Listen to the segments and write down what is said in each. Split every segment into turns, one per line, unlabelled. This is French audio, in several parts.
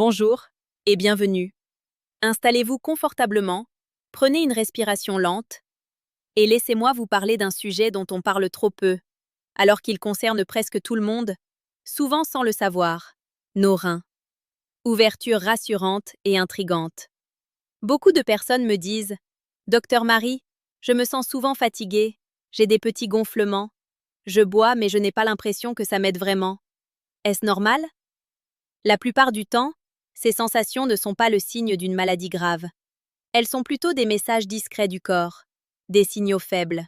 Bonjour et bienvenue. Installez-vous confortablement, prenez une respiration lente et laissez-moi vous parler d'un sujet dont on parle trop peu, alors qu'il concerne presque tout le monde, souvent sans le savoir, nos reins. Ouverture rassurante et intrigante. Beaucoup de personnes me disent: Docteur Marie, je me sens souvent fatiguée, j'ai des petits gonflements, je bois mais je n'ai pas l'impression que ça m'aide vraiment. Est-ce normal? La plupart du temps, ces sensations ne sont pas le signe d'une maladie grave. Elles sont plutôt des messages discrets du corps, des signaux faibles.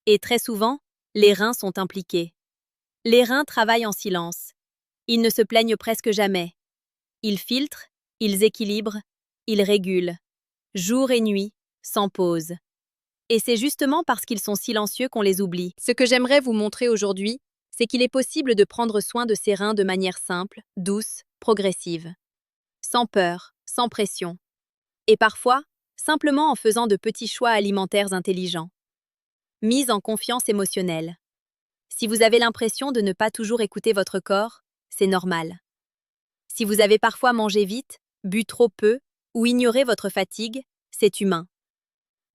Et très souvent, les reins sont impliqués. Les reins travaillent en silence. Ils ne se plaignent presque jamais. Ils filtrent, ils équilibrent, ils régulent, jour et nuit, sans pause. Et c'est justement parce qu'ils sont silencieux qu'on les oublie. Ce que j'aimerais vous montrer aujourd'hui, c'est qu'il est possible de prendre soin de ses reins de manière simple, douce, progressive. Sans peur, sans pression. Et parfois, simplement en faisant de petits choix alimentaires intelligents. Mise en confiance émotionnelle. Si vous avez l'impression de ne pas toujours écouter votre corps, c'est normal. Si vous avez parfois mangé vite, bu trop peu ou ignoré votre fatigue, c'est humain.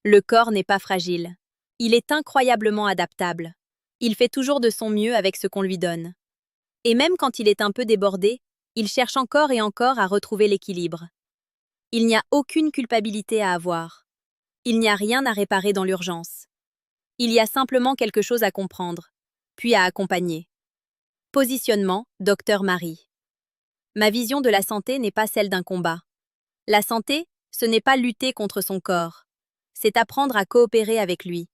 Le corps n'est pas fragile. Il est incroyablement adaptable. Il fait toujours de son mieux avec ce qu'on lui donne. Et même quand il est un peu débordé, il cherche encore et encore à retrouver l'équilibre. Il n'y a aucune culpabilité à avoir. Il n'y a rien à réparer dans l'urgence. Il y a simplement quelque chose à comprendre, puis à accompagner. Positionnement, Docteur Marie. Ma vision de la santé n'est pas celle d'un combat. La santé, ce n'est pas lutter contre son corps. C'est apprendre à coopérer avec lui.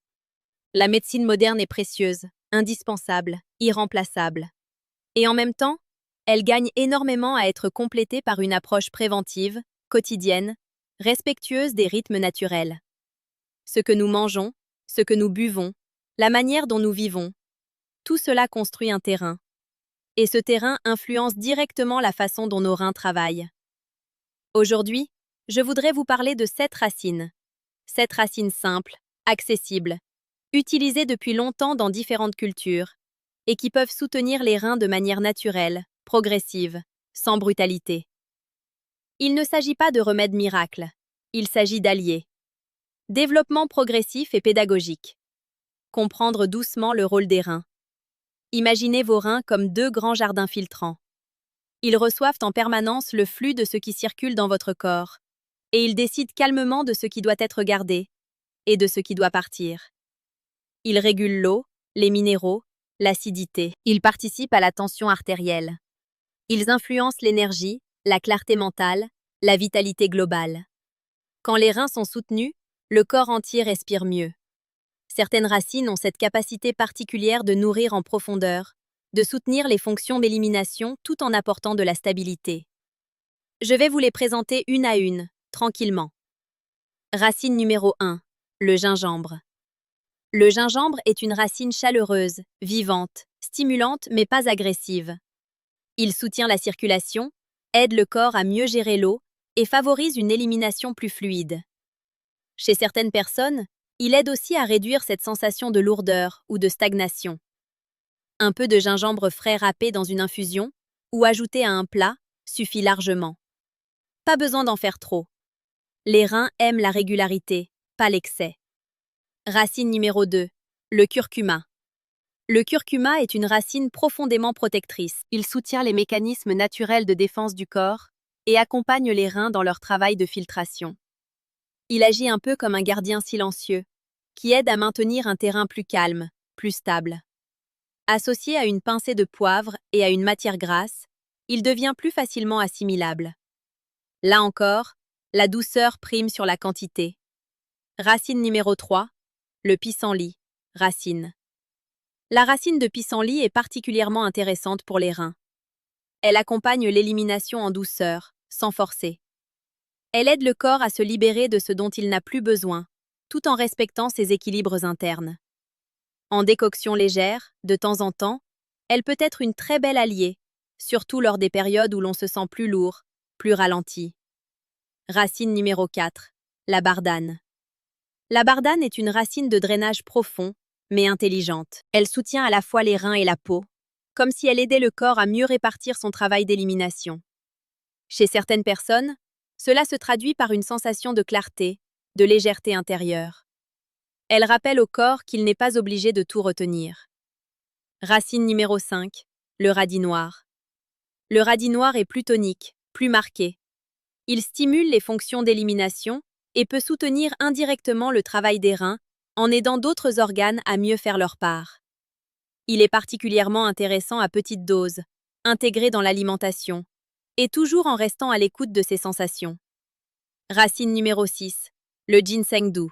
La médecine moderne est précieuse, indispensable, irremplaçable. Et en même temps, elle gagne énormément à être complétée par une approche préventive, quotidienne, respectueuse des rythmes naturels. Ce que nous mangeons, ce que nous buvons, la manière dont nous vivons, tout cela construit un terrain. Et ce terrain influence directement la façon dont nos reins travaillent. Aujourd'hui, je voudrais vous parler de 7 racines. 7 racines simples, accessibles, utilisées depuis longtemps dans différentes cultures, et qui peuvent soutenir les reins de manière naturelle, progressive, sans brutalité. Il ne s'agit pas de remèdes miracles, il s'agit d'alliés. Développement progressif et pédagogique. Comprendre doucement le rôle des reins. Imaginez vos reins comme 2 grands jardins filtrants. Ils reçoivent en permanence le flux de ce qui circule dans votre corps, et ils décident calmement de ce qui doit être gardé et de ce qui doit partir. Ils régulent l'eau, les minéraux, l'acidité. Ils participent à la tension artérielle. Ils influencent l'énergie, la clarté mentale, la vitalité globale. Quand les reins sont soutenus, le corps entier respire mieux. Certaines racines ont cette capacité particulière de nourrir en profondeur, de soutenir les fonctions d'élimination tout en apportant de la stabilité. Je vais vous les présenter une à une, tranquillement. Racine numéro 1, le gingembre. Le gingembre est une racine chaleureuse, vivante, stimulante mais pas agressive. Il soutient la circulation, aide le corps à mieux gérer l'eau et favorise une élimination plus fluide. Chez certaines personnes, il aide aussi à réduire cette sensation de lourdeur ou de stagnation. Un peu de gingembre frais râpé dans une infusion ou ajouté à un plat suffit largement. Pas besoin d'en faire trop. Les reins aiment la régularité, pas l'excès. Racine numéro 2, le curcuma. Le curcuma est une racine profondément protectrice. Il soutient les mécanismes naturels de défense du corps et accompagne les reins dans leur travail de filtration. Il agit un peu comme un gardien silencieux, qui aide à maintenir un terrain plus calme, plus stable. Associé à une pincée de poivre et à une matière grasse, il devient plus facilement assimilable. Là encore, la douceur prime sur la quantité. Racine numéro 3, le pissenlit, racine. La racine de pissenlit est particulièrement intéressante pour les reins. Elle accompagne l'élimination en douceur, sans forcer. Elle aide le corps à se libérer de ce dont il n'a plus besoin, tout en respectant ses équilibres internes. En décoction légère, de temps en temps, elle peut être une très belle alliée, surtout lors des périodes où l'on se sent plus lourd, plus ralenti. Racine numéro 4, la bardane. La bardane est une racine de drainage profond, mais intelligente. Elle soutient à la fois les reins et la peau, comme si elle aidait le corps à mieux répartir son travail d'élimination. Chez certaines personnes, cela se traduit par une sensation de clarté, de légèreté intérieure. Elle rappelle au corps qu'il n'est pas obligé de tout retenir. Racine numéro 5, le radis noir. Le radis noir est plus tonique, plus marqué. Il stimule les fonctions d'élimination et peut soutenir indirectement le travail des reins en aidant d'autres organes à mieux faire leur part. Il est particulièrement intéressant à petite dose, intégré dans l'alimentation, et toujours en restant à l'écoute de ses sensations. Racine numéro 6, le ginseng doux.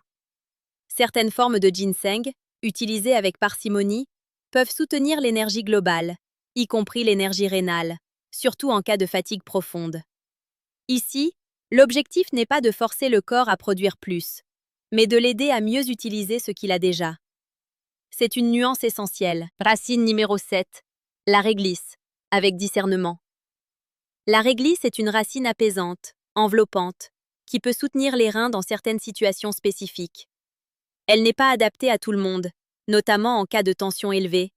Certaines formes de ginseng, utilisées avec parcimonie, peuvent soutenir l'énergie globale, y compris l'énergie rénale, surtout en cas de fatigue profonde. Ici, l'objectif n'est pas de forcer le corps à produire plus, mais de l'aider à mieux utiliser ce qu'il a déjà. C'est une nuance essentielle. Racine numéro 7, la réglisse, avec discernement. La réglisse est une racine apaisante, enveloppante, qui peut soutenir les reins dans certaines situations spécifiques. Elle n'est pas adaptée à tout le monde, notamment en cas de tension élevée,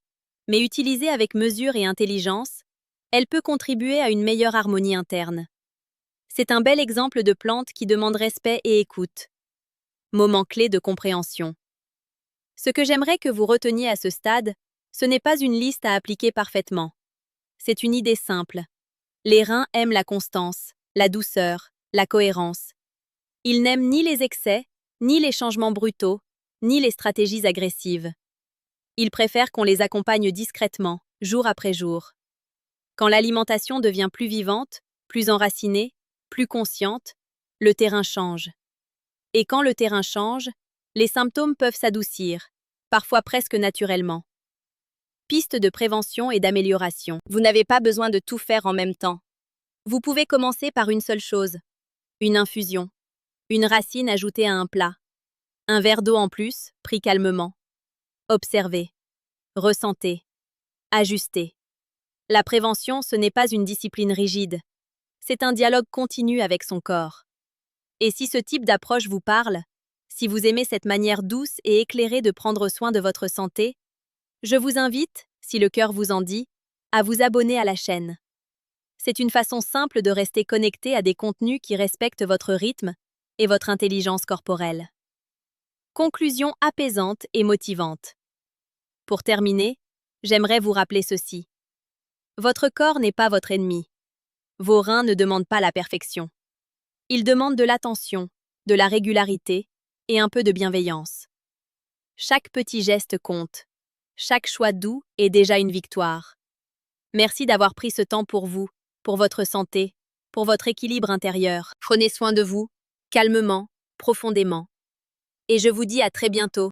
mais utilisée avec mesure et intelligence, elle peut contribuer à une meilleure harmonie interne. C'est un bel exemple de plante qui demande respect et écoute. Moment clé de compréhension. Ce que j'aimerais que vous reteniez à ce stade, ce n'est pas une liste à appliquer parfaitement. C'est une idée simple. Les reins aiment la constance, la douceur, la cohérence. Ils n'aiment ni les excès, ni les changements brutaux, ni les stratégies agressives. Ils préfèrent qu'on les accompagne discrètement, jour après jour. Quand l'alimentation devient plus vivante, plus enracinée, plus consciente, le terrain change. Et quand le terrain change, les symptômes peuvent s'adoucir, parfois presque naturellement. Piste de prévention et d'amélioration. Vous n'avez pas besoin de tout faire en même temps. Vous pouvez commencer par une seule chose. Une infusion. Une racine ajoutée à un plat. Un verre d'eau en plus, pris calmement. Observez. Ressentez. Ajustez. La prévention, ce n'est pas une discipline rigide. C'est un dialogue continu avec son corps. Et si ce type d'approche vous parle, si vous aimez cette manière douce et éclairée de prendre soin de votre santé, je vous invite, si le cœur vous en dit, à vous abonner à la chaîne. C'est une façon simple de rester connecté à des contenus qui respectent votre rythme et votre intelligence corporelle. Conclusion apaisante et motivante. Pour terminer, j'aimerais vous rappeler ceci. Votre corps n'est pas votre ennemi. Vos reins ne demandent pas la perfection. Ils demandent de l'attention, de la régularité et un peu de bienveillance. Chaque petit geste compte. Chaque choix doux est déjà une victoire. Merci d'avoir pris ce temps pour vous, pour votre santé, pour votre équilibre intérieur. Prenez soin de vous, calmement, profondément. Et je vous dis à très bientôt.